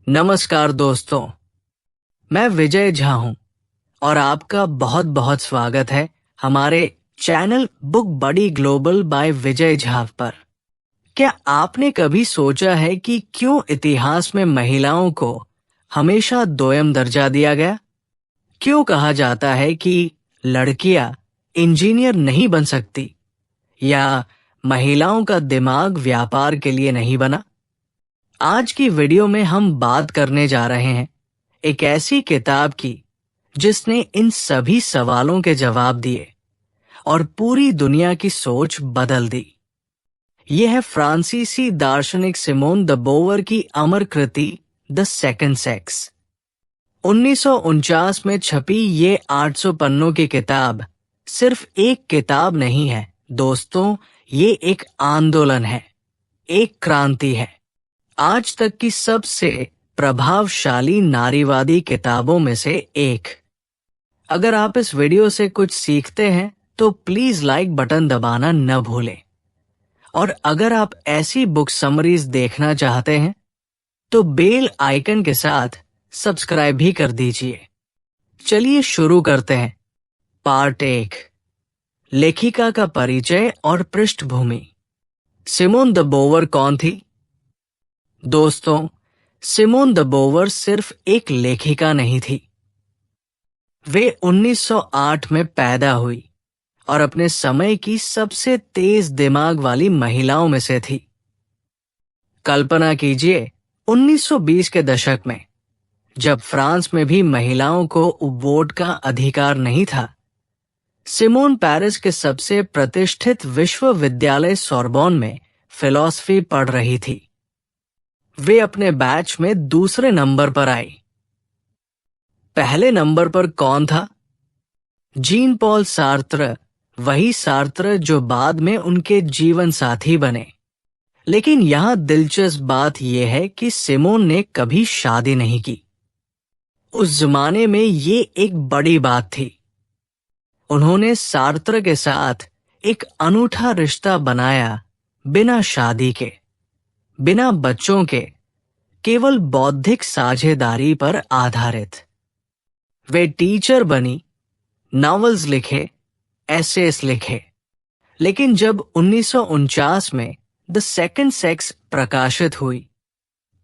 नमस्कार दोस्तों, मैं विजय झा हूं और आपका बहुत बहुत स्वागत है हमारे चैनल बुक बडी ग्लोबल बाय विजय झा पर। क्या आपने कभी सोचा है कि क्यों इतिहास में महिलाओं को हमेशा दोयम दर्जा दिया गया? क्यों कहा जाता है कि लड़कियां इंजीनियर नहीं बन सकती या महिलाओं का दिमाग व्यापार के लिए नहीं बना? आज की वीडियो में हम बात करने जा रहे हैं एक ऐसी किताब की जिसने इन सभी सवालों के जवाब दिए और पूरी दुनिया की सोच बदल दी। यह है फ्रांसीसी दार्शनिक सिमोन द बोवर की अमर कृति द सेकंड सेक्स। 1949 में छपी ये 800 पन्नों की किताब सिर्फ एक किताब नहीं है दोस्तों, ये एक आंदोलन है, एक क्रांति है। आज तक की सबसे प्रभावशाली नारीवादी किताबों में से एक। अगर आप इस वीडियो से कुछ सीखते हैं तो प्लीज लाइक बटन दबाना न भूलें। और अगर आप ऐसी बुक समरीज देखना चाहते हैं तो बेल आइकन के साथ सब्सक्राइब भी कर दीजिए। चलिए शुरू करते हैं। पार्ट 1, लेखिका का परिचय और पृष्ठभूमि। सिमोन द बोवर कौन थी? दोस्तों, सिमोन द बोवर सिर्फ एक लेखिका नहीं थी। वे 1908 में पैदा हुई और अपने समय की सबसे तेज दिमाग वाली महिलाओं में से थी। कल्पना कीजिए 1920 के दशक में, जब फ्रांस में भी महिलाओं को वोट का अधिकार नहीं था, सिमोन पेरिस के सबसे प्रतिष्ठित विश्वविद्यालय सोरबोन में फिलॉसफी पढ़ रही थी। वे अपने बैच में दूसरे नंबर पर आई। पहले नंबर पर कौन था? जीन पॉल सार्त्र, वही सार्त्र जो बाद में उनके जीवन साथी बने। लेकिन यहां दिलचस्प बात यह है कि सिमोन ने कभी शादी नहीं की। उस जमाने में ये एक बड़ी बात थी। उन्होंने सार्त्र के साथ एक अनूठा रिश्ता बनाया, बिना शादी के, बिना बच्चों के, केवल बौद्धिक साझेदारी पर आधारित। वे टीचर बनी, नॉवेल्स लिखे, एसेस लिखे। लेकिन जब 1949 में द सेकंड सेक्स प्रकाशित हुई,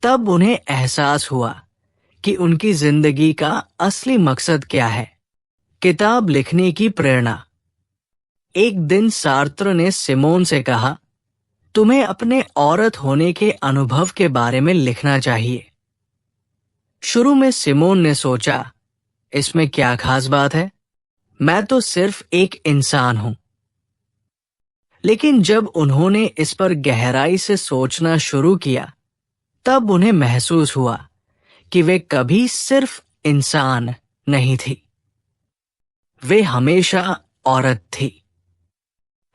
तब उन्हें एहसास हुआ कि उनकी जिंदगी का असली मकसद क्या है। किताब लिखने की प्रेरणा। एक दिन सार्त्र ने सिमोन से कहा, तुम्हें अपने औरत होने के अनुभव के बारे में लिखना चाहिए। शुरू में सिमोन ने सोचा, इसमें क्या खास बात है, मैं तो सिर्फ एक इंसान हूं। लेकिन जब उन्होंने इस पर गहराई से सोचना शुरू किया, तब उन्हें महसूस हुआ कि वे कभी सिर्फ इंसान नहीं थी, वे हमेशा औरत थी।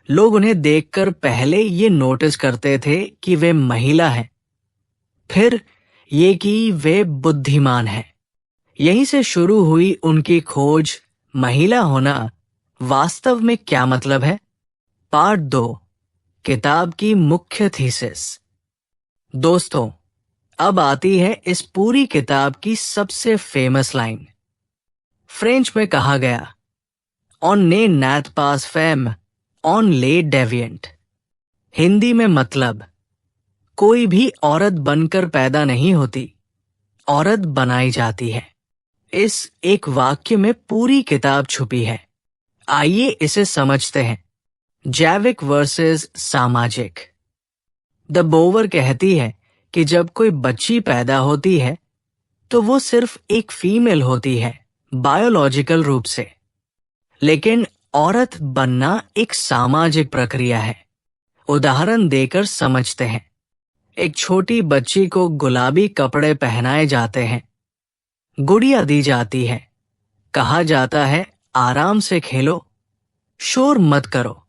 लोग उन्हें देखकर पहले ये नोटिस करते थे कि वे महिला हैं, फिर ये कि वे बुद्धिमान हैं। यहीं से शुरू हुई उनकी खोज, महिला होना वास्तव में क्या मतलब है। पार्ट 2, किताब की मुख्य थीसिस। दोस्तों, अब आती है इस पूरी किताब की सबसे फेमस लाइन। फ्रेंच में कहा गया, ऑन ने नैत पास फैम ऑन ले डेविएंट। हिंदी में मतलब, कोई भी औरत बनकर पैदा नहीं होती, औरत बनाई जाती है। इस एक वाक्य में पूरी किताब छुपी है। आइए इसे समझते हैं। जैविक वर्सेस सामाजिक। द बोवर कहती है कि जब कोई बच्ची पैदा होती है तो वो सिर्फ एक फीमेल होती है बायोलॉजिकल रूप से, लेकिन औरत बनना एक सामाजिक प्रक्रिया है। उदाहरण देकर समझते हैं। एक छोटी बच्ची को गुलाबी कपड़े पहनाए जाते हैं, गुड़िया दी जाती है, कहा जाता है आराम से खेलो, शोर मत करो,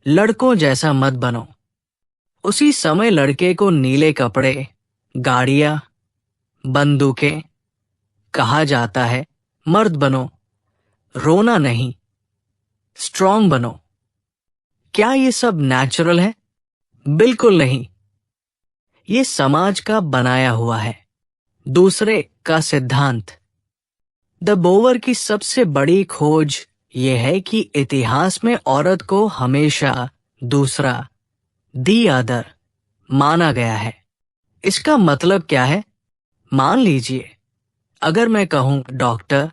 लड़कों जैसा मत बनो। उसी समय लड़के को नीले कपड़े, गाड़ियां, बंदूकें, कहा जाता है मर्द बनो, रोना नहीं, स्ट्रॉन्ग बनो। क्या ये सब नेचुरल है? बिल्कुल नहीं। ये समाज का बनाया हुआ है। दूसरे का सिद्धांत। द बोवर की सबसे बड़ी खोज ये है कि इतिहास में औरत को हमेशा दूसरा, दी अदर, माना गया है। इसका मतलब क्या है? मान लीजिए, अगर मैं कहूं डॉक्टर,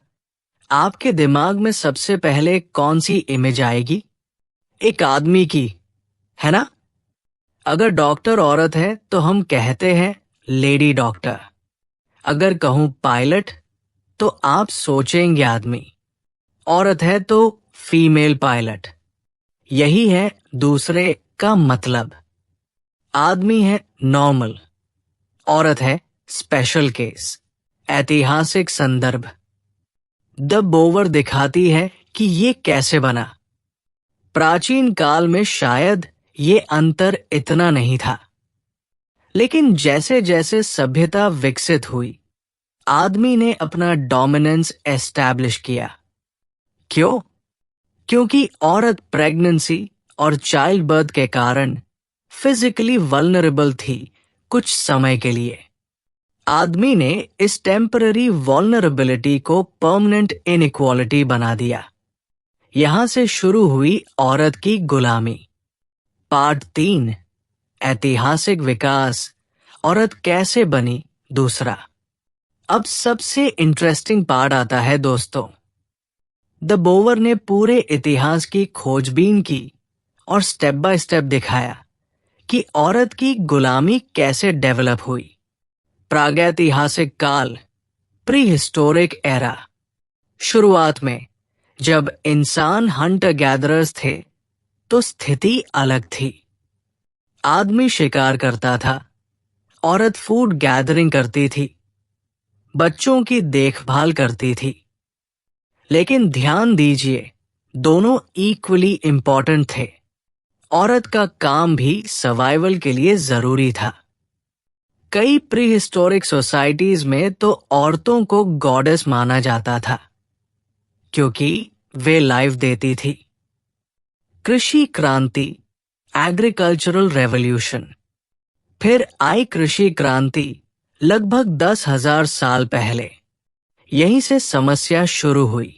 आपके दिमाग में सबसे पहले कौन सी इमेज आएगी? एक आदमी की, है ना? अगर डॉक्टर औरत है तो हम कहते हैं लेडी डॉक्टर। अगर कहूं पायलट तो आप सोचेंगे आदमी, औरत है तो फीमेल पायलट। यही है दूसरे का मतलब। आदमी है नॉर्मल, औरत है स्पेशल केस। ऐतिहासिक संदर्भ। द बोवर दिखाती है कि ये कैसे बना। प्राचीन काल में शायद ये अंतर इतना नहीं था, लेकिन जैसे जैसे सभ्यता विकसित हुई, आदमी ने अपना डोमिनेंस एस्टैब्लिश किया। क्यों? क्योंकि औरत प्रेगनेंसी और चाइल्ड बर्थ के कारण फिजिकली वल्नरेबल थी कुछ समय के लिए। आदमी ने इस टेम्पररी वल्नरेबिलिटी को परमानेंट इनइक्वालिटी बना दिया। यहां से शुरू हुई औरत की गुलामी। पार्ट 3, ऐतिहासिक विकास, औरत कैसे बनी, दूसरा। अब सबसे इंटरेस्टिंग पार्ट आता है दोस्तों। द बोवर ने पूरे इतिहास की खोजबीन की और स्टेप बाय स्टेप दिखाया कि औरत की गुलामी कैसे डेवलप हुई। प्रागैतिहासिक काल, प्री हिस्टोरिक एरा। शुरुआत में जब इंसान हंटर गैदरर्स थे तो स्थिति अलग थी। आदमी शिकार करता था, औरत फूड गैदरिंग करती थी, बच्चों की देखभाल करती थी। लेकिन ध्यान दीजिए, दोनों इक्वली इंपॉर्टेंट थे। औरत का काम भी सर्वाइवल के लिए जरूरी था। कई प्री हिस्टोरिक सोसाइटीज में तो औरतों को गॉडेस माना जाता था, क्योंकि वे लाइफ देती थी। कृषि क्रांति, एग्रीकल्चरल रेवोल्यूशन। फिर आई कृषि क्रांति लगभग 10,000 साल पहले। यहीं से समस्या शुरू हुई।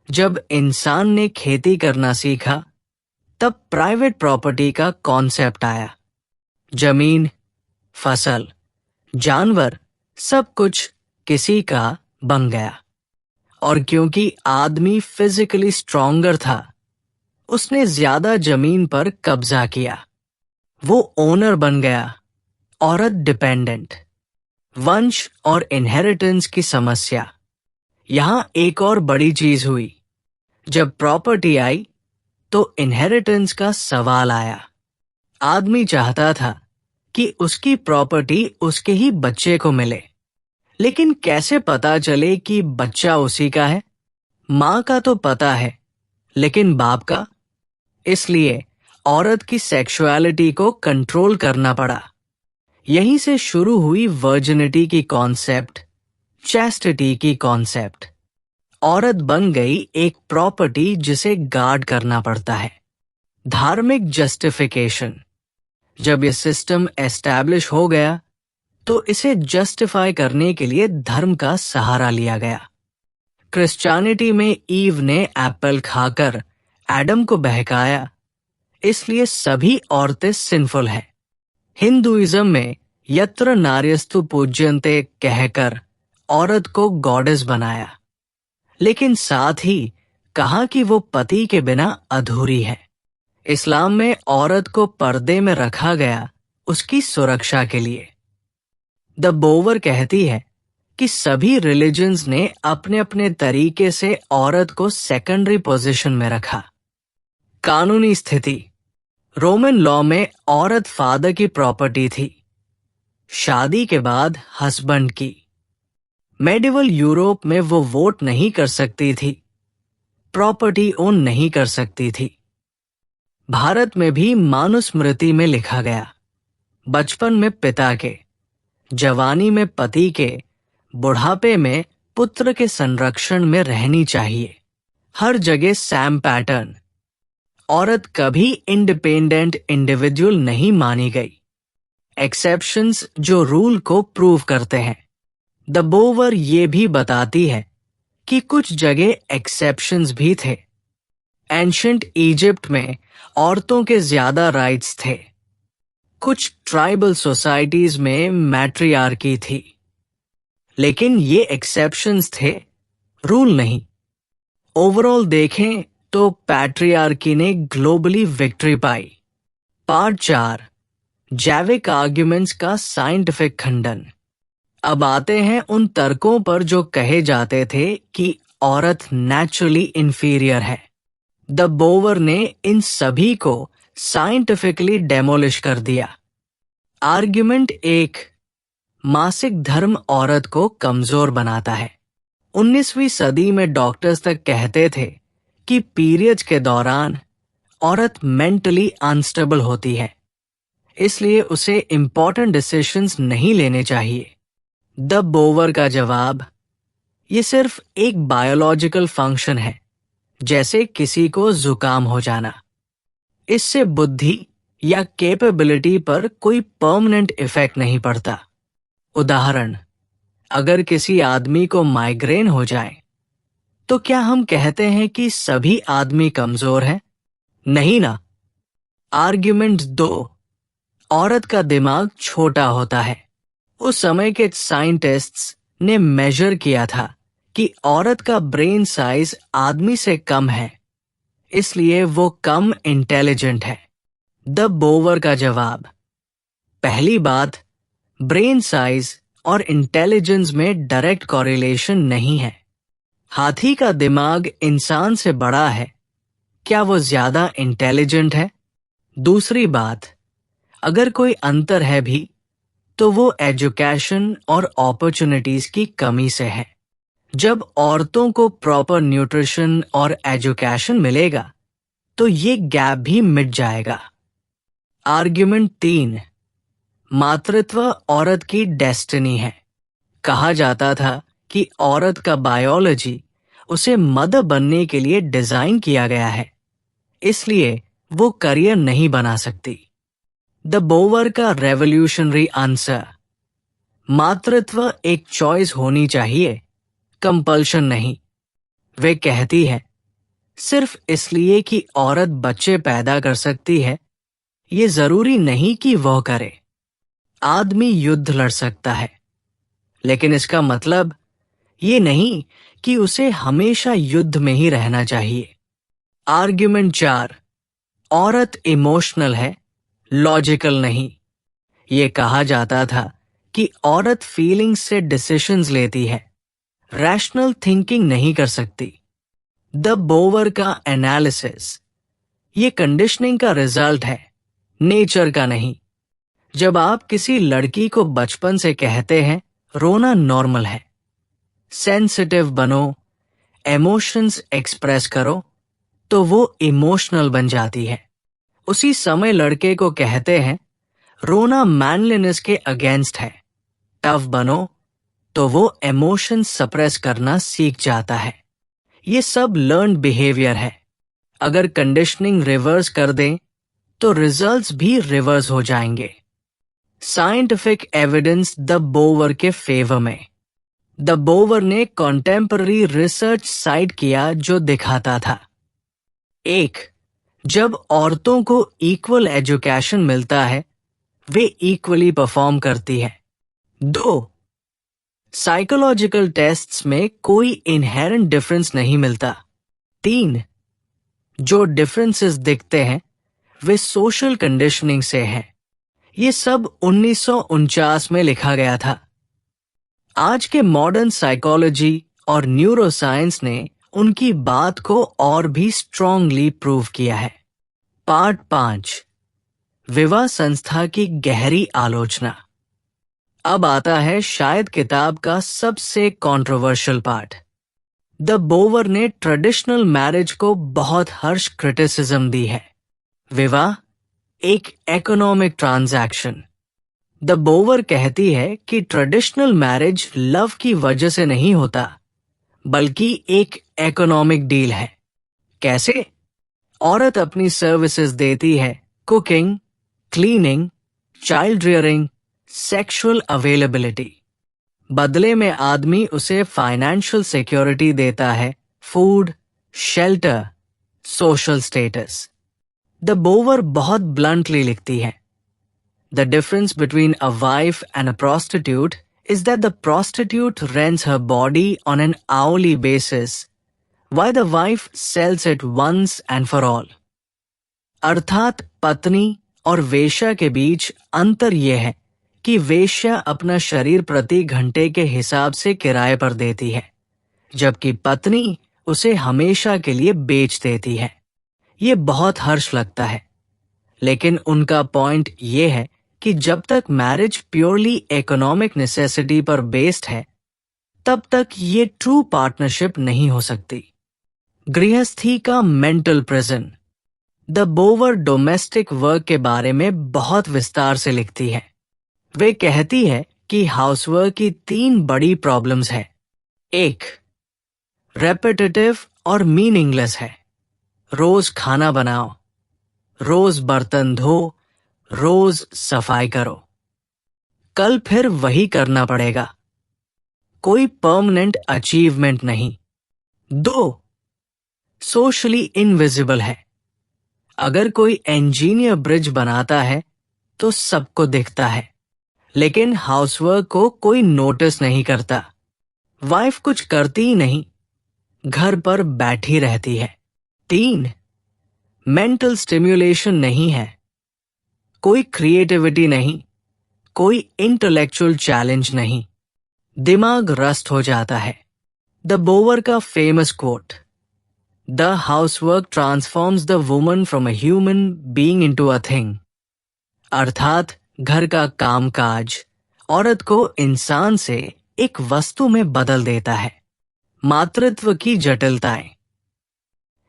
जब इंसान ने खेती करना सीखा, तब प्राइवेट प्रॉपर्टी का कॉन्सेप्ट आया। जमीन, फसल, जानवर, सब कुछ किसी का बन गया। और क्योंकि आदमी फिजिकली स्ट्रॉन्गर था, उसने ज्यादा जमीन पर कब्जा किया। वो ओनर बन गया, औरत डिपेंडेंट। वंश और इनहेरिटेंस की समस्या। यहां एक और बड़ी चीज हुई। जब प्रॉपर्टी आई तो इनहेरिटेंस का सवाल आया। आदमी चाहता था कि उसकी प्रॉपर्टी उसके ही बच्चे को मिले। लेकिन कैसे पता चले कि बच्चा उसी का है? माँ का तो पता है, लेकिन बाप का? इसलिए औरत की सेक्सुअलिटी को कंट्रोल करना पड़ा। यहीं से शुरू हुई वर्जिनिटी की कॉन्सेप्ट, चैस्टिटी की कॉन्सेप्ट। औरत बन गई एक प्रॉपर्टी जिसे गार्ड करना पड़ता है। धार्मिक जस्टिफिकेशन। जब यह सिस्टम एस्टैब्लिश हो गया, तो इसे जस्टिफाई करने के लिए धर्म का सहारा लिया गया। क्रिश्चियनिटी में ईव ने एप्पल खाकर एडम को बहकाया, इसलिए सभी औरतें सिंफुल हैं। हिंदुइज्म में यत्र नार्यस्तु पूज्यन्ते कहकर औरत को गॉडेस बनाया, लेकिन साथ ही कहा कि वो पति के बिना अधूरी है। इस्लाम में औरत को पर्दे में रखा गया उसकी सुरक्षा के लिए। द बोवर कहती है कि सभी रिलीजन्स ने अपने अपने तरीके से औरत को सेकेंडरी पोजीशन में रखा। कानूनी स्थिति। रोमन लॉ में औरत फादर की प्रॉपर्टी थी, शादी के बाद हस्बैंड की। मेडिवल यूरोप में वो वोट नहीं कर सकती थी, प्रॉपर्टी ओन नहीं कर सकती थी। भारत में भी मनुस्मृति में लिखा गया, बचपन में पिता के, जवानी में पति के, बुढ़ापे में पुत्र के संरक्षण में रहनी चाहिए। हर जगह सैम पैटर्न। औरत कभी इंडिपेंडेंट इंडिविजुअल नहीं मानी गई। एक्सेप्शंस जो रूल को प्रूव करते हैं। द बोवर ये भी बताती है कि कुछ जगह एक्सेप्शंस भी थे। एंशंट इजिप्ट में औरतों के ज्यादा राइट्स थे। कुछ ट्राइबल सोसाइटीज में मैट्रियार्की थी। लेकिन ये एक्सेप्शंस थे, रूल नहीं। ओवरऑल देखें तो पैट्रियार्की ने ग्लोबली विक्ट्री पाई। पार्ट 4, जैविक आर्ग्यूमेंट्स का साइंटिफिक खंडन। अब आते हैं उन तर्कों पर जो कहे जाते थे कि औरत नेचुरली इंफीरियर है। द बोवर ने इन सभी को साइंटिफिकली डेमोलिश कर दिया। आर्ग्यूमेंट 1, मासिक धर्म औरत को कमजोर बनाता है। 19वीं सदी में डॉक्टर्स तक कहते थे कि पीरियड्स के दौरान औरत मेंटली अनस्टेबल होती है, इसलिए उसे इंपॉर्टेंट डिसीजंस नहीं लेने चाहिए। द बोवर का जवाब, ये सिर्फ एक बायोलॉजिकल फंक्शन है, जैसे किसी को जुकाम हो जाना। इससे बुद्धि या कैपेबिलिटी पर कोई परमानेंट इफेक्ट नहीं पड़ता। उदाहरण, अगर किसी आदमी को माइग्रेन हो जाए तो क्या हम कहते हैं कि सभी आदमी कमजोर हैं? नहीं ना। आर्ग्यूमेंट 2, औरत का दिमाग छोटा होता है। उस समय के साइंटिस्ट्स ने मेजर किया था कि औरत का ब्रेन साइज आदमी से कम है, इसलिए वो कम इंटेलिजेंट है। द बोवर का जवाब, पहली बात, ब्रेन साइज और इंटेलिजेंस में डायरेक्ट कोरिलेशन नहीं है। हाथी का दिमाग इंसान से बड़ा है, क्या वो ज्यादा इंटेलिजेंट है? दूसरी बात, अगर कोई अंतर है भी तो वो एजुकेशन और अपॉर्चुनिटीज की कमी से है। जब औरतों को प्रॉपर न्यूट्रिशन और एजुकेशन मिलेगा तो ये गैप भी मिट जाएगा। आर्ग्यूमेंट 3, मातृत्व औरत की डेस्टिनी है। कहा जाता था कि औरत का बायोलॉजी उसे मदर बनने के लिए डिजाइन किया गया है, इसलिए वो करियर नहीं बना सकती। द बोवर का रेवोल्यूशनरी आंसर, मातृत्व एक चॉइस होनी चाहिए, कंपल्शन नहीं। वे कहती है, सिर्फ इसलिए कि औरत बच्चे पैदा कर सकती है, ये जरूरी नहीं कि वह करे। आदमी युद्ध लड़ सकता है, लेकिन इसका मतलब ये नहीं कि उसे हमेशा युद्ध में ही रहना चाहिए। आर्ग्यूमेंट 4, औरत इमोशनल है, लॉजिकल नहीं। ये कहा जाता था कि औरत फीलिंग्स से डिसीजंस लेती है, रैशनल थिंकिंग नहीं कर सकती। द बोवर का एनालिसिस, ये कंडीशनिंग का रिजल्ट है, नेचर का नहीं। जब आप किसी लड़की को बचपन से कहते हैं रोना नॉर्मल है, सेंसिटिव बनो, इमोशंस एक्सप्रेस करो, तो वो इमोशनल बन जाती है। उसी समय लड़के को कहते हैं रोना मैनलीनेस के अगेंस्ट है, टफ बनो, तो वो इमोशन सप्रेस करना सीख जाता है। ये सब लर्न्ड बिहेवियर है। अगर कंडीशनिंग रिवर्स कर दें तो रिजल्ट्स भी रिवर्स हो जाएंगे। साइंटिफिक एविडेंस द बोवर के फेवर में। द बोवर ने कॉन्टेम्पररी रिसर्च साइट किया जो दिखाता था, 1, जब औरतों को इक्वल एजुकेशन मिलता है वे इक्वली परफॉर्म करती है। 2, साइकोलॉजिकल टेस्ट्स में कोई इनहेरेंट डिफरेंस नहीं मिलता। 3, जो डिफरेंसेस दिखते हैं वे सोशल कंडीशनिंग से हैं। ये सब 1949 में लिखा गया था। आज के मॉडर्न साइकोलॉजी और न्यूरोसाइंस ने उनकी बात को और भी स्ट्रांगली प्रूव किया है। पार्ट 5, विवाह संस्था की गहरी आलोचना। अब आता है शायद किताब का सबसे कंट्रोवर्शियल पार्ट। द बोवर ने ट्रेडिशनल मैरिज को बहुत हर्ष क्रिटिसिज्म दी है। विवाह एक इकोनॉमिक ट्रांजैक्शन। द बोवर कहती है कि ट्रेडिशनल मैरिज लव की वजह से नहीं होता, बल्कि एक इकोनॉमिक डील है। कैसे? औरत अपनी सर्विसेज देती है, cooking, cleaning, child rearing, sexual availability. बदले में आदमी उसे फाइनेंशियल सिक्योरिटी देता है, food, shelter, social status. The बोवर बहुत ब्लंटली लिखती है, the difference between a wife and a prostitute is that the prostitute rents her body on an hourly basis, while the wife sells it once and for all. अर्थात पत्नी और वेश्या के बीच अंतर यह है कि वेश्या अपना शरीर प्रति घंटे के हिसाब से किराए पर देती है, जबकि पत्नी उसे हमेशा के लिए बेच देती है। ये बहुत हर्ष लगता है, लेकिन उनका पॉइंट ये है कि जब तक मैरिज प्योरली इकोनॉमिक नेसेसिटी पर बेस्ड है, तब तक ये ट्रू पार्टनरशिप नहीं हो सकती। गृहस्थी का mental prison. The बोवर domestic work के बारे में बहुत विस्तार से लिखती है। वे कहती है कि हाउसवर्क की 3 बड़ी प्रॉब्लम्स है। 1. रेपिटेटिव और मीनिंगलेस है। रोज खाना बनाओ, रोज बर्तन धो, रोज सफाई करो, कल फिर वही करना पड़ेगा। कोई परमानेंट अचीवमेंट नहीं। 2. सोशली इनविजिबल है। अगर कोई इंजीनियर ब्रिज बनाता है तो सबको दिखता है, लेकिन हाउसवर्क को कोई नोटिस नहीं करता। वाइफ कुछ करती ही नहीं, घर पर बैठी रहती है। 3. मेंटल स्टिम्युलेशन नहीं है। कोई क्रिएटिविटी नहीं, कोई इंटेलेक्चुअल चैलेंज नहीं, दिमाग रस्ट हो जाता है। द बोवर का famous quote, the housework transforms the woman from a human being into a thing. अर्थात घर का कामकाज औरत को इंसान से एक वस्तु में बदल देता है। मातृत्व की जटिलताएं।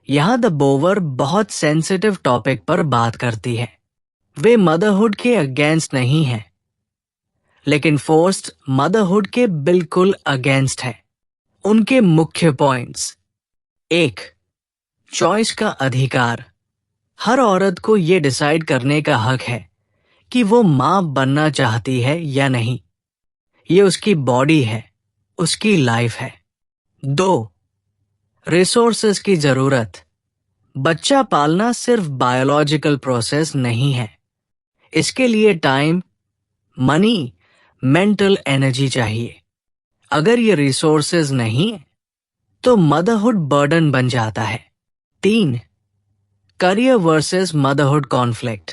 यहां द बोवर बहुत सेंसिटिव टॉपिक पर बात करती है। वे मदरहुड के अगेंस्ट नहीं है, लेकिन फोर्स्ड मदरहुड के बिल्कुल अगेंस्ट है। उनके मुख्य पॉइंट्स। 1. चॉइस का अधिकार। हर औरत को ये डिसाइड करने का हक है कि वो मां बनना चाहती है या नहीं। ये उसकी बॉडी है, उसकी लाइफ है। 2. रिसोर्सेज की जरूरत। बच्चा पालना सिर्फ बायोलॉजिकल प्रोसेस नहीं है। इसके लिए टाइम, मनी, मेंटल एनर्जी चाहिए। अगर ये रिसोर्सेज नहीं तो मदरहुड बर्डन बन जाता है। 3. Career versus motherhood conflict.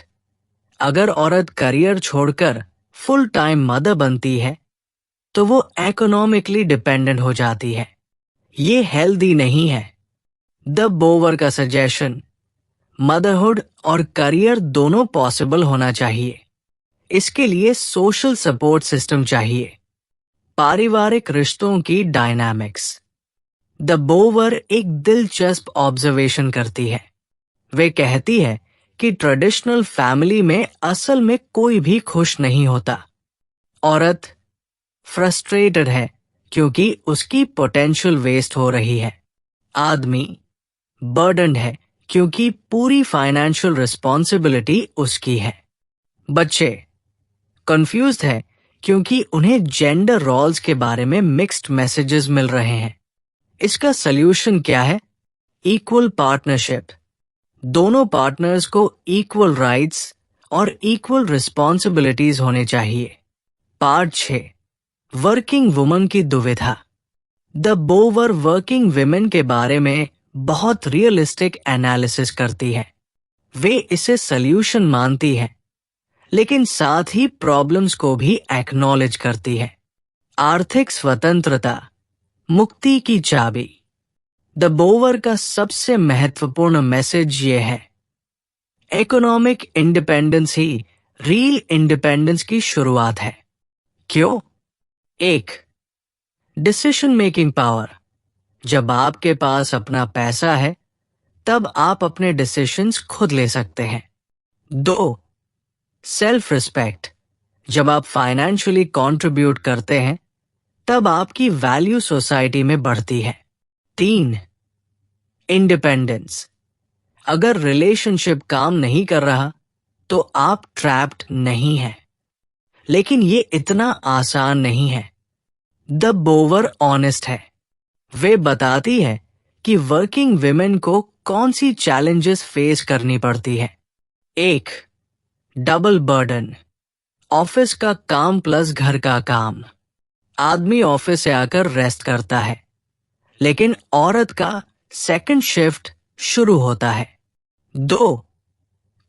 अगर औरत करियर छोड़कर फुल टाइम मदर बनती है तो वो इकोनॉमिकली डिपेंडेंट हो जाती है। ये हेल्दी नहीं है। द बोवर का सजेशन, मदरहुड और करियर दोनों पॉसिबल होना चाहिए। इसके लिए सोशल सपोर्ट सिस्टम चाहिए। पारिवारिक रिश्तों की डायनामिक्स। द बोवर एक दिलचस्प ऑब्जर्वेशन करती है। वे कहती है कि ट्रेडिशनल फैमिली में असल में कोई भी खुश नहीं होता। औरत फ्रस्ट्रेटेड है क्योंकि उसकी पोटेंशियल वेस्ट हो रही है। आदमी बर्डन्ड है क्योंकि पूरी फाइनेंशियल रिस्पॉन्सिबिलिटी उसकी है। बच्चे कंफ्यूज्ड है क्योंकि उन्हें जेंडर रोल्स के बारे में मिक्स्ड मैसेजेस मिल रहे हैं। इसका सल्यूशन क्या है? Equal partnership. दोनों पार्टनर्स को इक्वल राइट्स और इक्वल रिस्पॉन्सिबिलिटीज होने चाहिए। पार्ट 6, वर्किंग वुमन की दुविधा। द बोवर वर्किंग विमेन के बारे में बहुत रियलिस्टिक एनालिसिस करती है। वे इसे सल्यूशन मानती है, लेकिन साथ ही प्रॉब्लम्स को भी एक्नॉलेज करती है। आर्थिक स्वतंत्रता, मुक्ति की चाबी। द बोवर का सबसे महत्वपूर्ण मैसेज ये है, इकोनॉमिक इंडिपेंडेंस ही रियल इंडिपेंडेंस की शुरुआत है। क्यों? 1. Decision making power. जब आपके पास अपना पैसा है, तब आप अपने डिसीजंस खुद ले सकते हैं। 2. Self respect. जब आप फाइनेंशियली कंट्रीब्यूट करते हैं, तब आपकी वैल्यू सोसाइटी में बढ़ती है। 3. इंडिपेंडेंस। अगर रिलेशनशिप काम नहीं कर रहा तो आप ट्रैप्ड नहीं हैं। लेकिन ये इतना आसान नहीं है। द बोवर ऑनेस्ट है। वे बताती है कि वर्किंग विमेन को कौन सी चैलेंजेस फेस करनी पड़ती है। 1. डबल बर्डन, ऑफिस का काम प्लस घर का काम। आदमी ऑफिस से आकर रेस्ट करता है, लेकिन औरत का सेकंड शिफ्ट शुरू होता है। 2.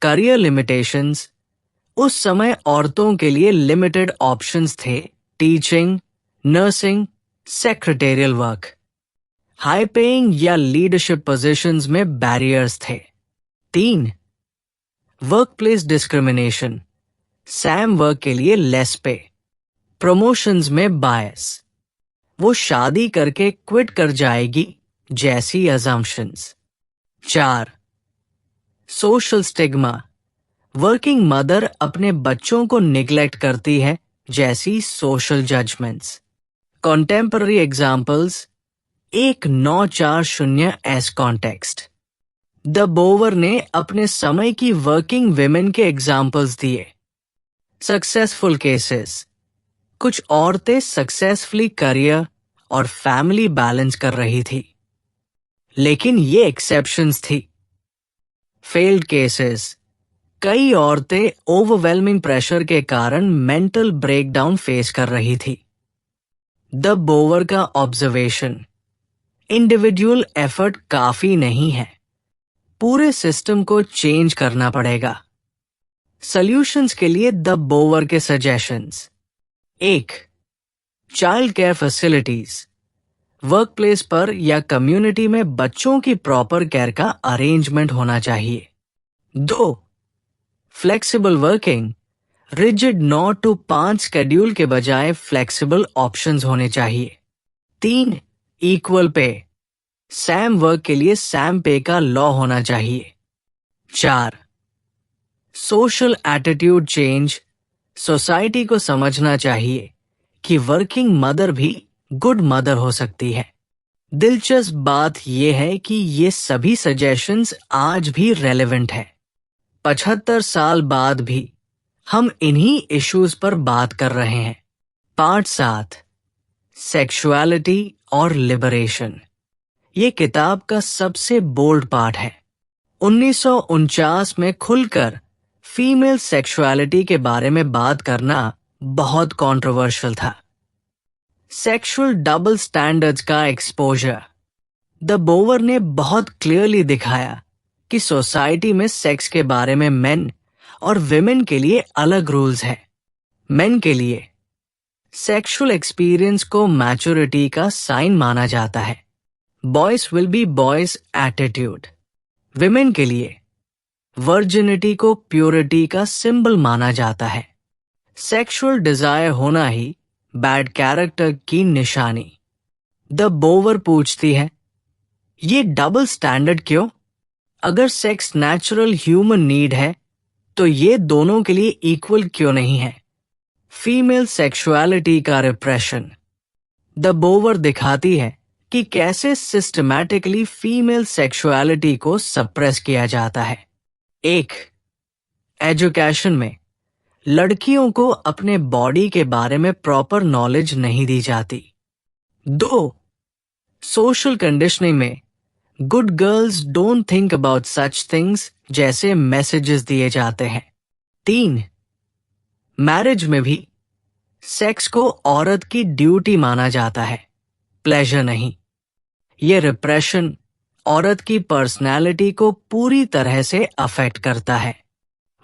करियर लिमिटेशंस, उस समय औरतों के लिए लिमिटेड ऑप्शंस थे, teaching, nursing, secretarial work. High paying या लीडरशिप पोजीशंस में बैरियर्स थे। 3. Work place discrimination, Sam work के लिए लेस पे। प्रमोशंस में बायस, वो शादी करके क्विट कर जाएगी जैसी assumptions. 4. Social stigma, working mother अपने बच्चों को निग्लेक्ट करती है जैसी सोशल जजमेंट्स। कॉन्टेम्पररी एग्जाम्पल्स, 1940 एस कॉन्टेक्स्ट। द बोवर ने अपने समय की वर्किंग विमेन के एग्जाम्पल्स दिए। सक्सेसफुल केसेस, कुछ औरतें सक्सेसफुली करियर और फैमिली बैलेंस कर रही थी, लेकिन ये एक्सेप्शंस थी। फेल्ड केसेस, कई औरतें ओवरवेलमिंग प्रेशर के कारण मेंटल ब्रेकडाउन फेस कर रही थी। द बोवर का ऑब्जर्वेशन, इंडिविजुअल एफर्ट काफी नहीं है, पूरे सिस्टम को चेंज करना पड़ेगा। सॉल्यूशंस के लिए द बोवर के suggestions. 1. Child care facilities, work place पर या कम्युनिटी में बच्चों की प्रॉपर केयर का अरेंजमेंट होना चाहिए। 2. Flexible working, rigid 9 to 5 schedule के बजाय फ्लेक्सिबल ऑप्शंस होने चाहिए। 3. इक्वल पे, सैम वर्क के लिए सैम पे का लॉ होना चाहिए। 4. सोशल एटीट्यूड चेंज, सोसाइटी को समझना चाहिए कि वर्किंग मदर भी गुड मदर हो सकती है। दिलचस्प बात यह है कि ये सभी सजेशंस आज भी रेलेवेंट है। 75 साल बाद भी हम इन्हीं इश्यूज पर बात कर रहे हैं। पार्ट 7, सेक्सुअलिटी और लिबरेशन। ये किताब का सबसे बोल्ड पार्ट है। 1949 में खुलकर फीमेल सेक्सुअलिटी के बारे में बात करना बहुत कंट्रोवर्शियल था। सेक्सुअल डबल स्टैंडर्ड्स का एक्सपोजर। द बोवर ने बहुत क्लियरली दिखाया कि सोसाइटी में सेक्स के बारे में मेन और विमेन के लिए अलग रूल्स हैं। मेन के लिए सेक्सुअल एक्सपीरियंस को मैच्योरिटी का साइन माना जाता है, boys will be boys attitude. Women के लिए वर्जिनिटी को प्योरिटी का सिंबल माना जाता है, सेक्सुअल डिजायर होना ही बैड कैरेक्टर की निशानी। द बोवर पूछती है, ये डबल स्टैंडर्ड क्यों? अगर सेक्स नेचुरल ह्यूमन नीड है तो ये दोनों के लिए इक्वल क्यों नहीं है? फीमेल सेक्सुअलिटी का रिप्रेशन। द बोवर दिखाती है कि कैसे सिस्टमैटिकली फीमेल सेक्सुअलिटी को सप्रेस किया जाता है। 1. एजुकेशन में लड़कियों को अपने बॉडी के बारे में प्रॉपर नॉलेज नहीं दी जाती। 2. सोशल कंडीशनिंग में good girls don't think about such things जैसे मैसेजेस दिए जाते हैं। 3. मैरिज में भी सेक्स को औरत की ड्यूटी माना जाता है, प्लेजर नहीं। ये रिप्रेशन औरत की पर्सनैलिटी को पूरी तरह से अफेक्ट करता है।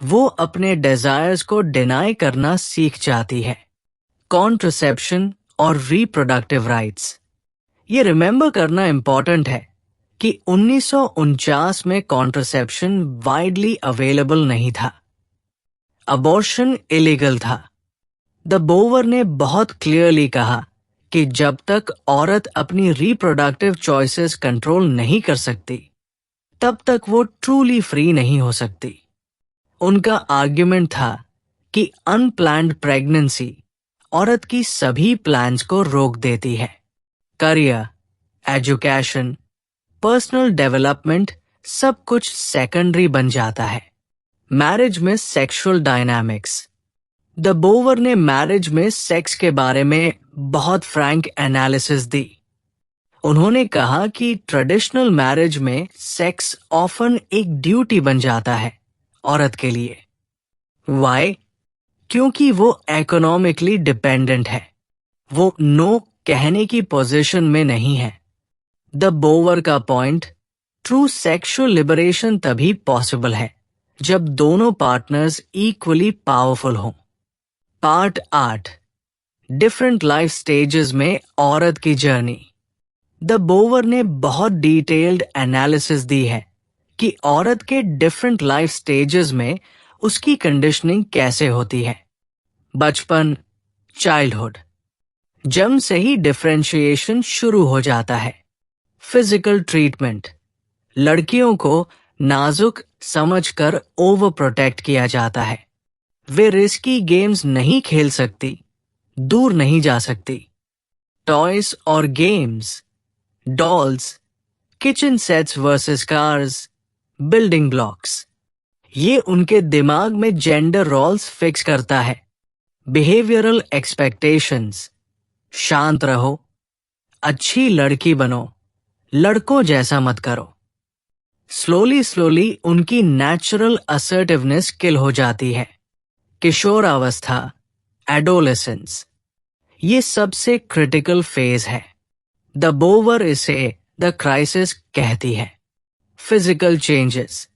वो अपने डिजायर्स को डिनाई करना सीख जाती है। कॉन्ट्रसेप्शन और रिप्रोडक्टिव राइट्स। ये रिमेंबर करना इंपॉर्टेंट है कि 1949 में कॉन्ट्रसेप्शन वाइडली अवेलेबल नहीं था। अबॉर्शन इलीगल था। द बोवर ने बहुत क्लियरली कहा कि जब तक औरत अपनी रिप्रोडक्टिव चॉइसेस कंट्रोल नहीं कर सकती, तब तक वो ट्रूली फ्री नहीं हो सकती। उनका आर्ग्यूमेंट था कि अनप्लान्ड प्रेगनेंसी औरत की सभी प्लान्स को रोक देती है। करियर, एजुकेशन, पर्सनल डेवलपमेंट सब कुछ सेकेंडरी बन जाता है। मैरिज में सेक्सुअल डायनामिक्स। द बोवर ने मैरिज में सेक्स के बारे में बहुत फ्रैंक एनालिसिस दी। उन्होंने कहा कि ट्रेडिशनल मैरिज में सेक्स ऑफन एक ड्यूटी बन जाता है औरत के लिए। वाई? क्योंकि वो इकोनॉमिकली डिपेंडेंट है। वो नो कहने की पोजीशन में नहीं है। द बोवर का पॉइंट, ट्रू सेक्सुअल लिबरेशन तभी पॉसिबल है जब दोनों पार्टनर्स इक्वली पावरफुल हों। पार्ट 8, डिफरेंट लाइफ स्टेजेस में औरत की जर्नी। द बोवर ने बहुत डिटेल्ड एनालिसिस दी है कि औरत के डिफरेंट लाइफ स्टेजेस में उसकी कंडीशनिंग कैसे होती है। बचपन, चाइल्डहुड, जन्म से ही डिफरेंशिएशन शुरू हो जाता है। फिजिकल ट्रीटमेंट, लड़कियों को नाजुक समझकर ओवर प्रोटेक्ट किया जाता है। वे रिस्की गेम्स नहीं खेल सकती, दूर नहीं जा सकती। टॉयज और games, dolls, kitchen sets versus cars, building blocks, ये उनके दिमाग में जेंडर रोल्स फिक्स करता है। बिहेवियरल एक्सपेक्टेशंस, शांत रहो, अच्छी लड़की बनो, लड़कों जैसा मत करो। स्लोली उनकी नेचुरल असर्टिवनेस किल हो जाती है। किशोरावस्था, एडोलेसेंस, ये सबसे क्रिटिकल फेज है। द बोवर इसे द क्राइसिस कहती है। फिजिकल चेंजेस,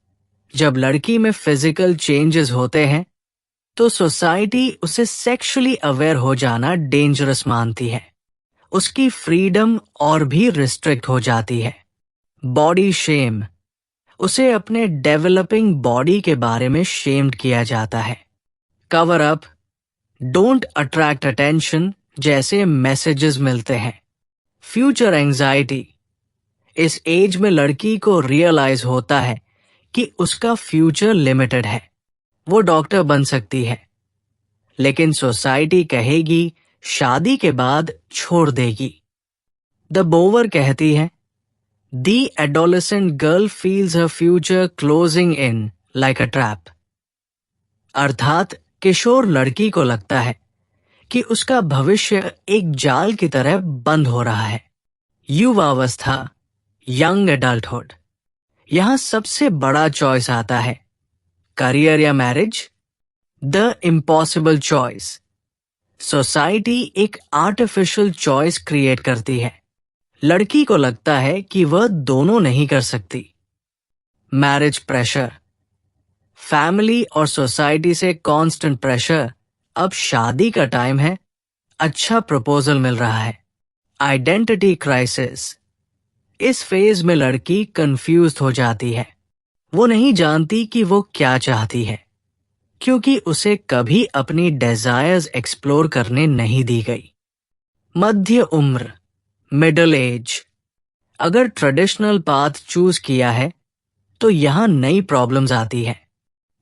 जब लड़की में फिजिकल चेंजेस होते हैं तो सोसाइटी उसे सेक्सुअली अवेयर हो जाना डेंजरस मानती है। उसकी फ्रीडम और भी रिस्ट्रिक्ट हो जाती है। बॉडी शेम, उसे अपने डेवलपिंग बॉडी के बारे में शेम्ड किया जाता है। Cover up, don't attract attention जैसे मैसेजेस मिलते हैं। फ्यूचर एंजाइटी, इस एज में लड़की को रियलाइज होता है कि उसका फ्यूचर लिमिटेड है। वो डॉक्टर बन सकती है, लेकिन सोसाइटी कहेगी शादी के बाद छोड़ देगी। द बोवर कहती है, the adolescent girl feels her future closing in like a trap. अर्थात किशोर लड़की को लगता है कि उसका भविष्य एक जाल की तरह बंद हो रहा है। युवावस्था, यंग एडल्टहुड, यहां सबसे बड़ा चॉइस आता है, करियर या marriage. The impossible choice, society एक आर्टिफिशियल चॉइस क्रिएट करती है। लड़की को लगता है कि वह दोनों नहीं कर सकती। मैरिज प्रेशर, फैमिली और सोसाइटी से कांस्टेंट प्रेशर, अब शादी का टाइम है, अच्छा प्रपोजल मिल रहा है। आइडेंटिटी क्राइसिस, इस फेज में लड़की कंफ्यूज्ड हो जाती है। वो नहीं जानती कि वो क्या चाहती है, क्योंकि उसे कभी अपनी डिजायर्स एक्सप्लोर करने नहीं दी गई। मध्य उम्र, मिडिल एज, अगर ट्रेडिशनल पाथ चूज किया है तो यहां नई प्रॉब्लम्स आती है।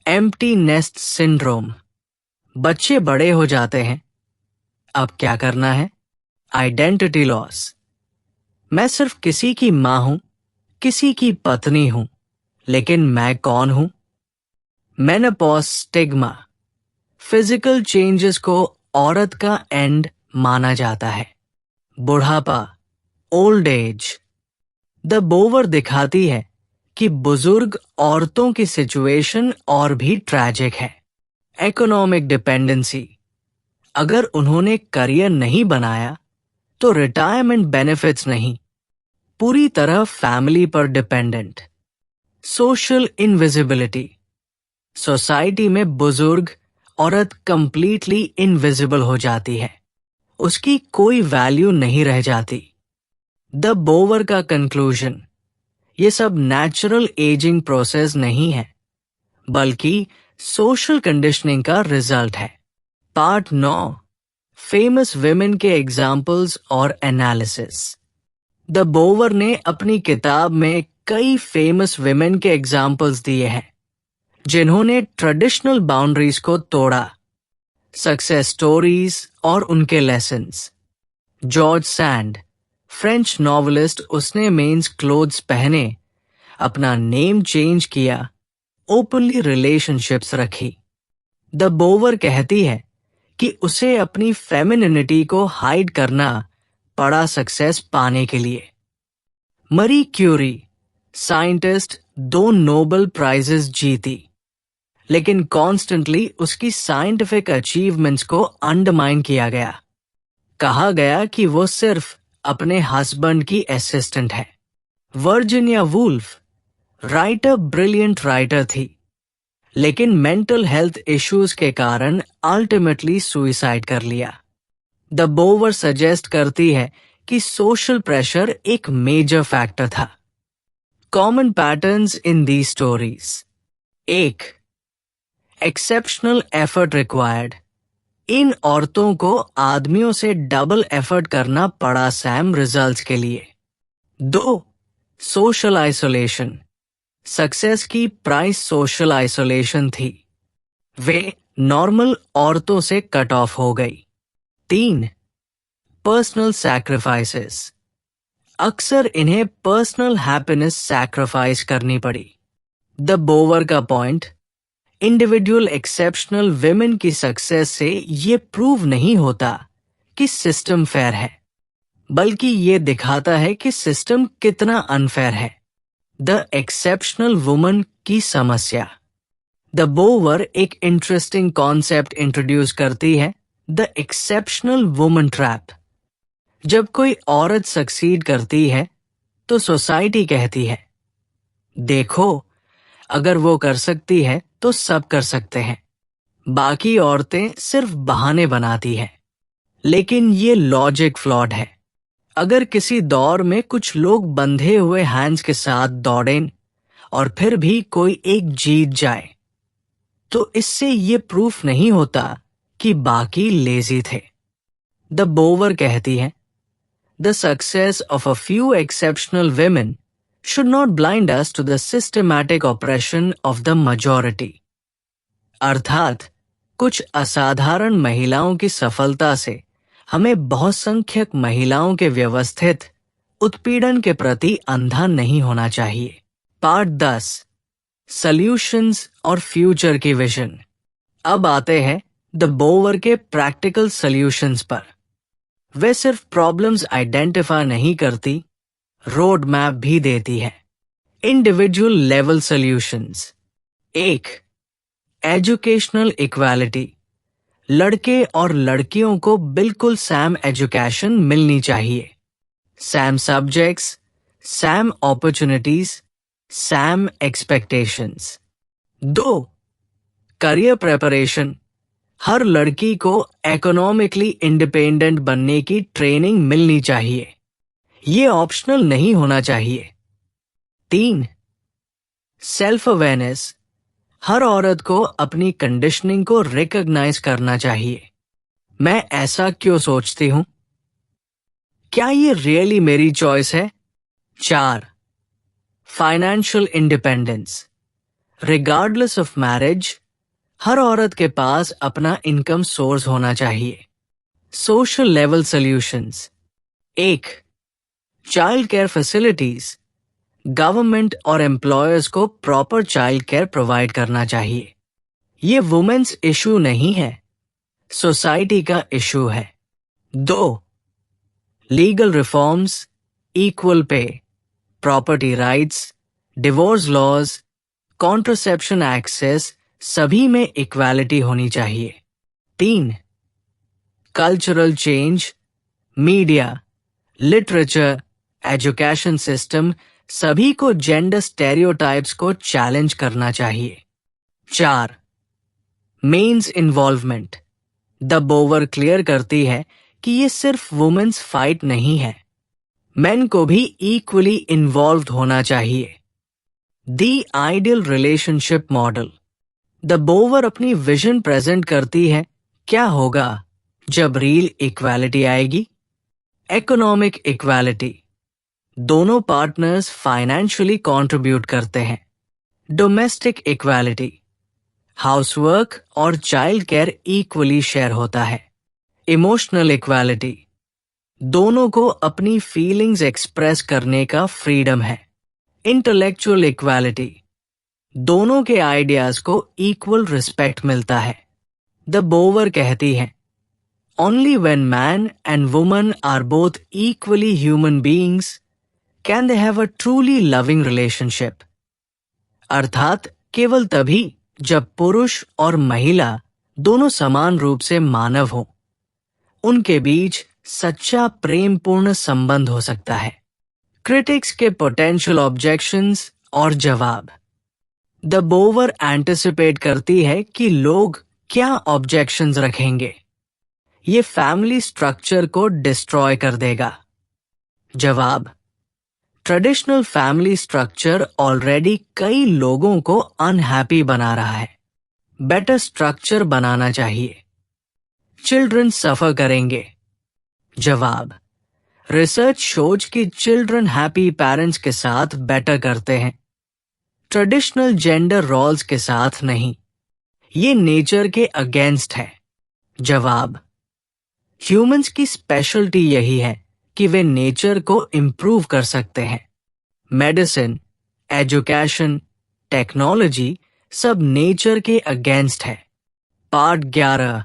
एम्प्टी नेस्ट सिंड्रोम, बच्चे बड़े हो जाते हैं, अब क्या करना है। आइडेंटिटी लॉस, मैं सिर्फ किसी की मां हूं, किसी की पत्नी हूं, लेकिन मैं कौन हूं। मेनोपॉज स्टिग्मा, फिजिकल चेंजेस को औरत का एंड माना जाता है। बुढ़ापा, ओल्ड एज, द बोवर दिखाती है कि बुजुर्ग औरतों की सिचुएशन और भी ट्रैजिक है। इकोनॉमिक डिपेंडेंसी, अगर उन्होंने करियर नहीं बनाया तो रिटायरमेंट बेनिफिट्स नहीं, पूरी तरह फैमिली पर डिपेंडेंट। सोशल इनविजिबिलिटी, सोसाइटी में बुजुर्ग औरत कंप्लीटली इनविजिबल हो जाती है, उसकी कोई वैल्यू नहीं रह जाती। द बोवर का कंक्लूजन, ये सब नेचुरल एजिंग प्रोसेस नहीं है, बल्कि सोशल कंडीशनिंग का रिजल्ट है। पार्ट 9, फेमस विमेन के एग्जाम्पल्स और एनालिसिस। द बोवर ने अपनी किताब में कई फेमस विमेन के एग्जाम्पल्स दिए हैं जिन्होंने ट्रेडिशनल बाउंड्रीज को तोड़ा। सक्सेस स्टोरीज और उनके lessons. George sand, French novelist, उसने मेंस क्लोथ्स पहने, अपना नेम चेंज किया, ओपनली रिलेशनशिप्स रखी। द बोवर कहती है कि उसे अपनी फेमिनिटी को हाइड करना पड़ा सक्सेस पाने के लिए। मरी क्यूरी साइंटिस्ट 2 नोबेल प्राइजेस जीती, लेकिन कॉन्स्टेंटली उसकी साइंटिफिक अचीवमेंट्स को अंडरमाइन किया गया। कहा गया कि वो सिर्फ अपने हस्बैंड की असिस्टेंट है। Virginia Woolf writer brilliant writer थी, लेकिन मेंटल हेल्थ इश्यूज के कारण अल्टीमेटली सुसाइड कर लिया। द बोवर सजेस्ट करती है कि सोशल प्रेशर एक मेजर फैक्टर था। Common patterns in the stories. 1. Exceptional effort required. इन औरतों को आदमियों से डबल एफर्ट करना पड़ा सैम रिजल्ट्स के लिए। 2. Social isolation. सक्सेस की प्राइस सोशल आइसोलेशन थी। वे नॉर्मल औरतों से कट ऑफ हो गई। 3. Personal sacrifices. अक्सर इन्हें पर्सनल हैप्पीनेस सैक्रिफाइस करनी पड़ी। द बोवर का पॉइंट, इंडिविजुअल एक्सेप्शनल विमेन की सक्सेस से ये प्रूव नहीं होता कि सिस्टम फेयर है, बल्कि ये दिखाता है कि सिस्टम कितना अनफेयर है। द एक्सेप्शनल वुमन की समस्या। द बोवर एक इंटरेस्टिंग कॉन्सेप्ट इंट्रोड्यूस करती है, द एक्सेप्शनल वुमन ट्रैप। जब कोई औरत सक्सीड करती है तो सोसाइटी कहती है, देखो, अगर वो कर सकती है तो सब कर सकते हैं। बाकी औरतें सिर्फ बहाने बनाती हैं। लेकिन ये लॉजिक फ्लॉड है। अगर किसी दौर में कुछ लोग बंधे हुए हैंड्स के साथ दौड़ें और फिर भी कोई एक जीत जाए, तो इससे ये प्रूफ नहीं होता कि बाकी लेजी थे। द बोवर कहती है, the success of a few exceptional women should not blind us to the systematic oppression of the majority। अर्थात कुछ असाधारण महिलाओं की सफलता से हमें बहुसंख्यक महिलाओं के व्यवस्थित उत्पीड़न के प्रति अंधा नहीं होना चाहिए। पार्ट 10, सॉल्यूशंस और फ्यूचर की विजन। अब आते हैं द बोवर के प्रैक्टिकल सॉल्यूशंस पर। वे सिर्फ प्रॉब्लम्स आइडेंटिफाई नहीं करती, रोड मैप भी देती है। Individual level solutions. 1. Educational equality. लड़के और लड़कियों को बिल्कुल सैम एजुकेशन मिलनी चाहिए। Same subjects, same opportunities, same expectations. 2. Career preparation. हर लड़की को इकोनॉमिकली इंडिपेंडेंट बनने की ट्रेनिंग मिलनी चाहिए। ये ऑप्शनल नहीं होना चाहिए। 3. Self awareness. हर औरत को अपनी कंडीशनिंग को रिकॉग्नाइज करना चाहिए। मैं ऐसा क्यों सोचती हूं? क्या ये रियली मेरी चॉइस है? 4. Financial independence. Regardless of marriage, हर औरत के पास अपना इनकम सोर्स होना चाहिए। Social level solutions. 1. Child care facilities. Government और एम्प्लॉयर्स को प्रॉपर चाइल्ड केयर प्रोवाइड करना चाहिए। ये वुमेन्स इशू नहीं है, सोसाइटी का इशू है। 2. Legal reforms, equal pay, property rights, divorce laws, contraception access, सभी में इक्वालिटी होनी चाहिए। 3. Cultural change. Media, literature, education system, सभी को जेंडर स्टेरियोटाइप्स को चैलेंज करना चाहिए। 4. Men's involvement. De Beauvoir clear करती है कि ये सिर्फ वुमेन्स फाइट नहीं है, मेन को भी इक्वली इन्वॉल्व्ड होना चाहिए। The ideal relationship model. The बोवर अपनी विजन प्रेजेंट करती है, क्या होगा जब रियल इक्वालिटी आएगी? Economic equality. दोनों पार्टनर्स फाइनेंशियली कंट्रीब्यूट करते हैं। Domestic equality. हाउसवर्क और चाइल्ड केयर इक्वली शेयर होता है। Emotional equality. दोनों को अपनी फीलिंग्स एक्सप्रेस करने का फ्रीडम है। Intellectual equality. दोनों के आइडियाज को इक्वल रिस्पेक्ट मिलता है। द बोवर कहती है, Only when man and woman are both equally human beings can they have a truly loving relationship. अर्थात केवल तभी जब पुरुष और महिला दोनों समान रूप से मानव हों, उनके बीच सच्चा प्रेमपूर्ण संबंध हो सकता है। क्रिटिक्स के पोटेंशियल ऑब्जेक्शंस और जवाब। द बोवर एंटिसिपेट करती है कि लोग क्या ऑब्जेक्शंस रखेंगे। ये फैमिली स्ट्रक्चर को डिस्ट्रॉय कर देगा। जवाब, ट्रेडिशनल फैमिली स्ट्रक्चर ऑलरेडी कई लोगों को अनहैप्पी बना रहा है। बेटर स्ट्रक्चर बनाना चाहिए। चिल्ड्रन सफर करेंगे। जवाब, रिसर्च शोज कि चिल्ड्रन हैप्पी पेरेंट्स के साथ बेटर करते हैं, ट्रेडिशनल जेंडर रोल्स के साथ नहीं। ये नेचर के अगेंस्ट है। जवाब, ह्यूमंस की स्पेशलिटी यही है कि वे नेचर को इम्प्रूव कर सकते हैं। मेडिसिन, एजुकेशन, टेक्नोलॉजी सब नेचर के अगेंस्ट है। पार्ट 11,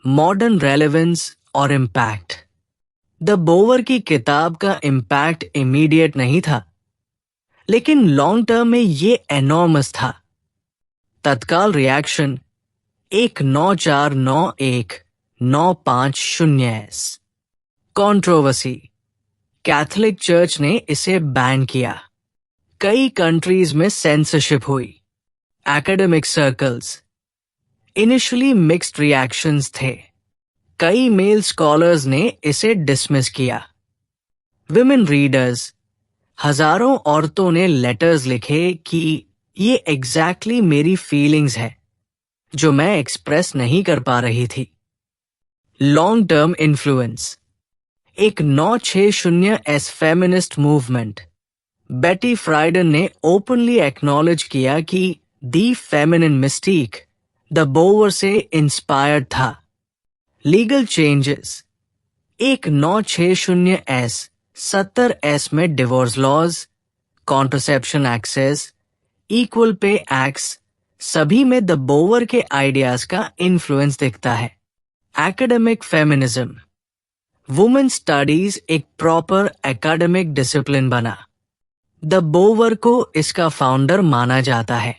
मॉडर्न रेलेवेंस और इम्पैक्ट। द बोवर की किताब का इम्पैक्ट इमीडिएट नहीं था, लेकिन लॉन्ग टर्म में ये एनॉर्मस था। तत्काल reaction 19491-950S। Controversy, Catholic church ने इसे बैन किया। कई कंट्रीज में सेंसरशिप हुई। Academic circles, initially mixed reactions थे। कई मेल स्कॉलर्स ने इसे डिसमिस किया। विमेन रीडर्स, हजारों औरतों ने लेटर्स लिखे कि ये एग्जैक्टली मेरी फीलिंग्स है जो मैं एक्सप्रेस नहीं कर पा रही थी। लॉन्ग टर्म इन्फ्लुएंस, एक 960S फेमिनिस्ट मूवमेंट। बेटी फ्राइडन ने ओपनली एक्नॉलेज किया कि the Feminine Mystique de Beauvoir से इंस्पायर्ड था। लीगल चेंजेस, एक 960S 70S में divorce laws, contraception access, equal pay acts सभी में द बोवर के आइडियाज का इन्फ्लुएंस दिखता है। एकेडमिक फेमिनिज्म, वुमेन स्टडीज एक प्रॉपर एकेडमिक डिसिप्लिन बना। द बोवर को इसका फाउंडर माना जाता है।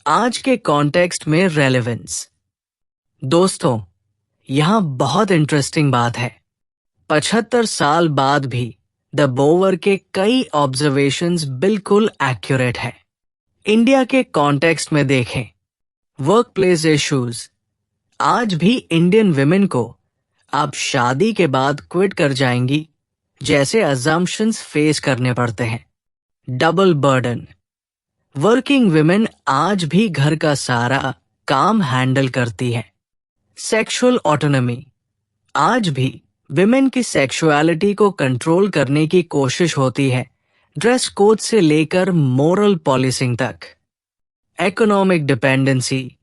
आज के कॉन्टेक्स्ट में रेलेवेंस। दोस्तों, यहां बहुत इंटरेस्टिंग बात है। 75 साल बाद भी द बोवर के कई ऑब्जर्वेशंस बिल्कुल एक्यूरेट है। इंडिया के कॉन्टेक्स्ट में देखें, वर्क प्लेस इश्यूज। आज भी इंडियन विमेन को आप शादी के बाद क्विट कर जाएंगी जैसे अजम्पशंस फेस करने पड़ते हैं। डबल बर्डन, वर्किंग विमेन आज भी घर का सारा काम हैंडल करती है। सेक्सुअल ऑटोनॉमी, आज भी विमेन की सेक्सुअलिटी को कंट्रोल करने की कोशिश होती है, ड्रेस कोड से लेकर मोरल पॉलिसिंग तक। इकोनॉमिक डिपेंडेंसी,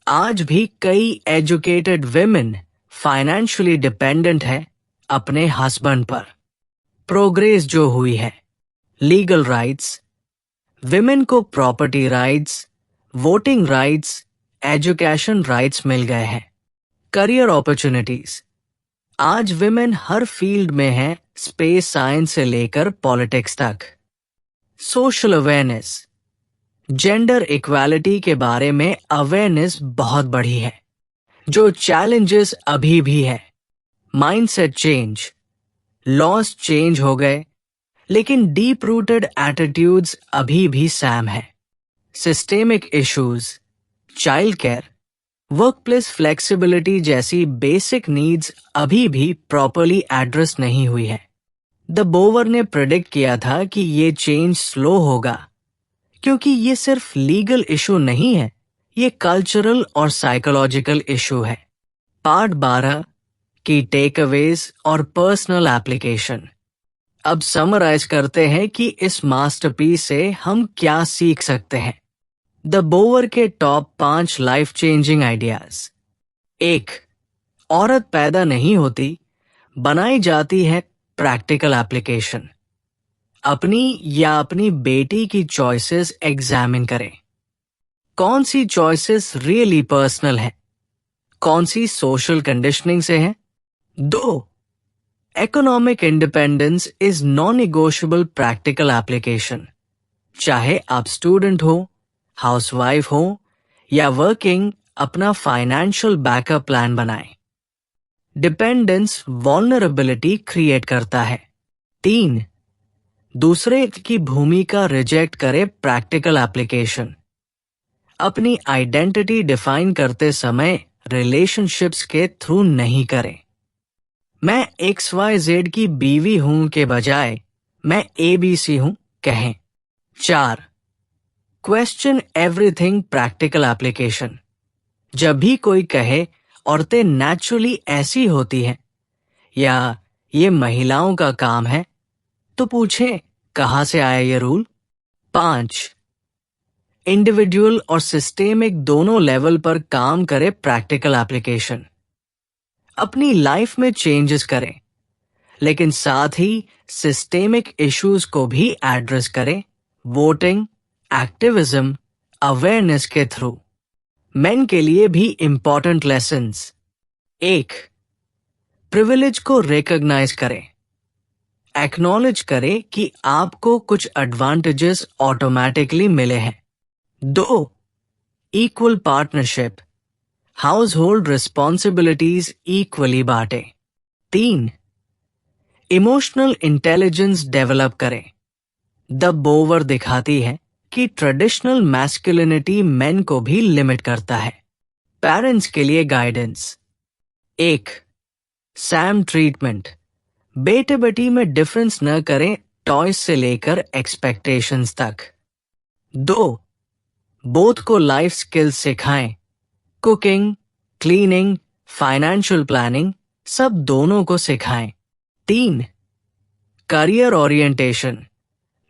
आज भी कई एजुकेटेड विमेन फाइनेंशियली डिपेंडेंट है अपने हस्बैंड पर। प्रोग्रेस जो हुई है, लीगल राइट्स, विमेन को property rights, voting rights, education rights मिल गए हैं। करियर अपॉर्चुनिटीज, आज विमेन हर फील्ड में है, स्पेस साइंस से लेकर पॉलिटिक्स तक। सोशल अवेयरनेस, जेंडर इक्वालिटी के बारे में अवेयरनेस बहुत बढ़ी है। जो चैलेंजेस अभी भी है, माइंडसेट चेंज, लॉज चेंज हो गए, लेकिन डीप रूटेड एटीट्यूड्स अभी भी सैम है। Systemic issues, child care, workplace flexibility जैसी बेसिक नीड्स अभी भी प्रॉपर्ली एड्रेस नहीं हुई है। द बोवर ने प्रेडिक्ट किया था कि ये चेंज स्लो होगा, क्योंकि ये सिर्फ लीगल इशू नहीं है, ये कल्चरल और साइकोलॉजिकल इशू है। पार्ट 12 की टेकअवेज और पर्सनल एप्लीकेशन। अब समराइज करते हैं कि इस मास्टरपीस से हम क्या सीख सकते हैं। द बोवर के टॉप 5 लाइफ चेंजिंग आइडियाज। 1. औरत पैदा नहीं होती, बनाई जाती है। प्रैक्टिकल एप्लीकेशन, अपनी या अपनी बेटी की चॉइसेस एग्जामिन करें। कौन सी चॉइसेस रियली पर्सनल है, कौन सी सोशल कंडीशनिंग से है 2. Economic independence is non-negotiable practical application. चाहे आप स्टूडेंट हो, हाउसवाइफ हो या वर्किंग, अपना फाइनेंशियल बैकअप प्लान बनाएं। डिपेंडेंस वल्नरेबिलिटी क्रिएट करता है। 3. दूसरे की भूमिका रिजेक्ट करे प्रैक्टिकल एप्लीकेशन। अपनी आइडेंटिटी डिफाइन करते समय रिलेशनशिप्स के थ्रू नहीं करें। मैं XYZ की बीवी हूं के बजाय मैं ABC हूं कहें। 4. Question everything practical application. जब भी कोई कहे औरतें नेचुरली ऐसी होती हैं या ये महिलाओं का काम है, तो पूछें कहां से आया ये रूल। 5. इंडिविजुअल और सिस्टेमिक दोनों लेवल पर काम करे प्रैक्टिकल एप्लीकेशन। अपनी लाइफ में चेंजेस करें, लेकिन साथ ही सिस्टेमिक इश्यूज को भी एड्रेस करें, वोटिंग, एक्टिविज्म, अवेयरनेस के थ्रू। मेन के लिए भी इंपॉर्टेंट लेसन्स। 1. प्रिविलेज को रिकॉग्नाइज करें। एक्नॉलेज करें कि आपको कुछ एडवांटेजेस ऑटोमेटिकली मिले हैं। 2. Equal partnership, house hold responsibilities equally बांटे। 3. इमोशनल इंटेलिजेंस डेवलप करें। द बोवर दिखाती है कि ट्रेडिशनल मैस्कुलिनिटी मेन को भी लिमिट करता है। पेरेंट्स के लिए गाइडेंस। 1. सैम ट्रीटमेंट, बेटे बेटी में डिफरेंस न करें, टॉयज से लेकर एक्सपेक्टेशंस तक। 2. बोथ को लाइफ स्किल्स सिखाएं, कुकिंग, क्लीनिंग, फाइनेंशियल प्लानिंग, सब दोनों को सिखाएं। 3. करियर ओरिएंटेशन,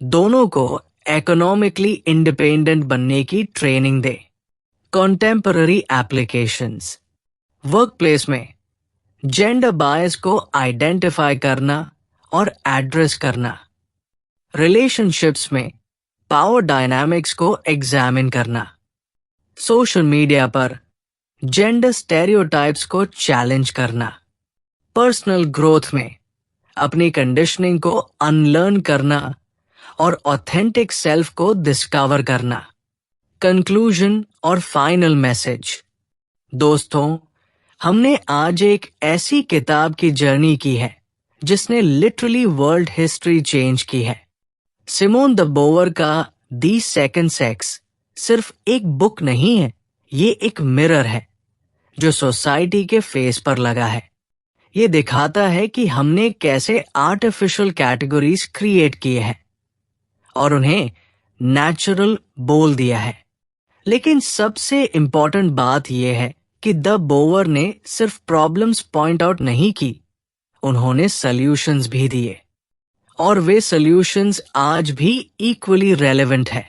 दोनों को इकोनॉमिकली इंडिपेंडेंट बनने की ट्रेनिंग दे। कॉन्टेम्पररी एप्लीकेशंस, वर्कप्लेस में जेंडर बायस को आइडेंटिफाई करना और एड्रेस करना। रिलेशनशिप्स में पावर डायनामिक्स को एग्जामिन करना। सोशल मीडिया पर जेंडर स्टेरियोटाइप्स को चैलेंज करना। पर्सनल ग्रोथ में अपनी कंडीशनिंग को अनलर्न करना और ऑथेंटिक सेल्फ को डिस्कवर करना। कंक्लूजन और फाइनल मैसेज। दोस्तों, हमने आज एक ऐसी किताब की जर्नी की है जिसने लिटरली वर्ल्ड हिस्ट्री चेंज की है। सिमोन द बोवर का द सेकंड सेक्स सिर्फ एक बुक नहीं है, ये एक मिरर है जो सोसाइटी के फेस पर लगा है। ये दिखाता है कि हमने कैसे आर्टिफिशियल कैटेगरीज क्रिएट किए हैं और उन्हें नेचुरल बोल दिया है। लेकिन सबसे इंपॉर्टेंट बात यह है कि द बोवर ने सिर्फ प्रॉब्लम्स पॉइंट आउट नहीं की, उन्होंने सॉल्यूशंस भी दिए, और वे सॉल्यूशंस आज भी इक्वली रेलेवेंट है।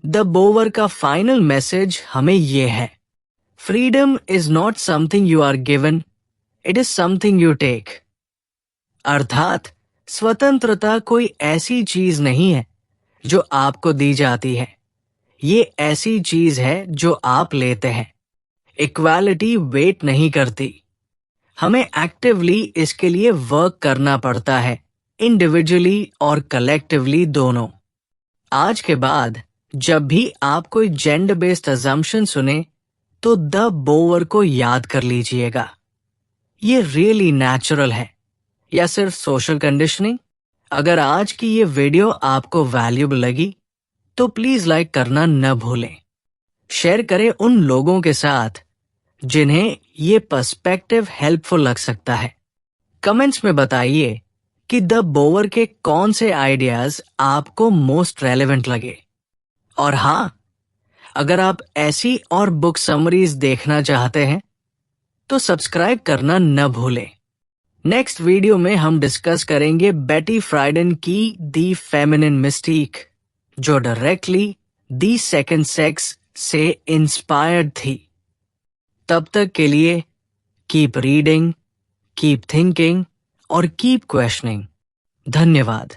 द बोवर का फाइनल मैसेज हमें यह है: freedom is not something you are given, it is something you take. अर्थात स्वतंत्रता कोई ऐसी चीज नहीं है जो आपको दी जाती है, ये ऐसी चीज है जो आप लेते हैं। इक्वालिटी वेट नहीं करती, हमें एक्टिवली इसके लिए वर्क करना पड़ता है, इंडिविजुअली और कलेक्टिवली दोनों। आज के बाद जब भी आप कोई जेंडर बेस्ड अजम्पशन सुने तो द बोवर को याद कर लीजिएगा। ये रियली नेचुरल है या सिर्फ सोशल कंडीशनिंग? अगर आज की ये वीडियो आपको वैल्यूएबल लगी तो प्लीज लाइक करना न भूलें। शेयर करें उन लोगों के साथ जिन्हें ये पर्सपेक्टिव हेल्पफुल लग सकता है। कमेंट्स में बताइए कि द बोवर के कौन से आइडियाज आपको मोस्ट रेलेवेंट लगे। और हाँ, अगर आप ऐसी और बुक समरीज देखना चाहते हैं तो सब्सक्राइब करना न भूलें। नेक्स्ट वीडियो में हम डिस्कस करेंगे बेटी फ्राइडन की द फेमिनिन मिस्टीक, जो डायरेक्टली द सेकंड सेक्स से इंस्पायर्ड थी। तब तक के लिए कीप रीडिंग, कीप थिंकिंग और कीप क्वेश्चनिंग। धन्यवाद।